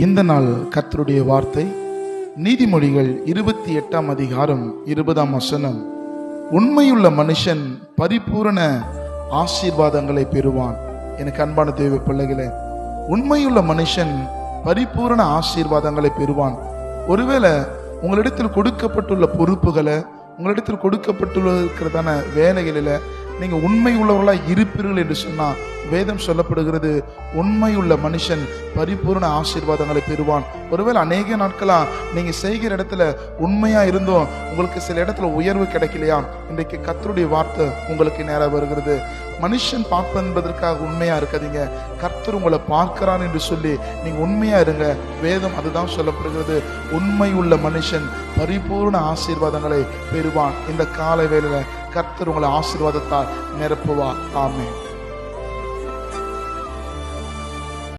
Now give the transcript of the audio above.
இந்த நாள் கர்த்தருடைய வார்த்தை நீதிமொழிகள் 28ஆம் அதிகாரம் 20ஆம் வசனம். உண்மையுள்ள மனுஷன் பரிபூரண ஆசீர்வாதங்களை பெறுவான். எனக்கு அன்பான தேவ பிள்ளைகளே, உண்மையுள்ள மனுஷன் பரிபூரண ஆசீர்வாதங்களை பெறுவான். ஒருவேளை உங்களிடத்தில் கொடுக்கப்பட்டுள்ள பொறுப்புகளை, உங்களிடத்தில் கொடுக்கப்பட்டுள்ள வேலைகளில நீங்க உண்மை உள்ளவர்களாக இருப்பீர்கள் என்று சொன்னா, வேதம் சொல்லப்படுகிறது உண்மையுள்ள மனுஷன் பரிபூர்ண ஆசீர்வாதங்களை பெறுவான். ஒருவேளை அநேக நாட்களா நீங்க செய்கிற இடத்துல உண்மையா இருந்தோம், உங்களுக்கு சில இடத்துல உயர்வு கிடைக்கலையா, இன்றைக்கு கர்த்தருடைய வார்த்தை உங்களுக்கு நேரா வருகிறது. மனுஷன் பார்ப்பது என்பதற்காக உண்மையா இருக்காதீங்க. கர்த்தர் உங்களை பார்க்கிறான் என்று சொல்லி நீங்க உண்மையா இருங்க. வேதம் அதுதான் சொல்லப்படுகிறது. உண்மையுள்ள மனுஷன் பரிபூர்ண ஆசீர்வாதங்களை பெறுவான். இந்த காலை வேளையில கர்த்தர் உங்களை ஆசீர்வாதத்தால் நிரப்புவார். ஆமென்.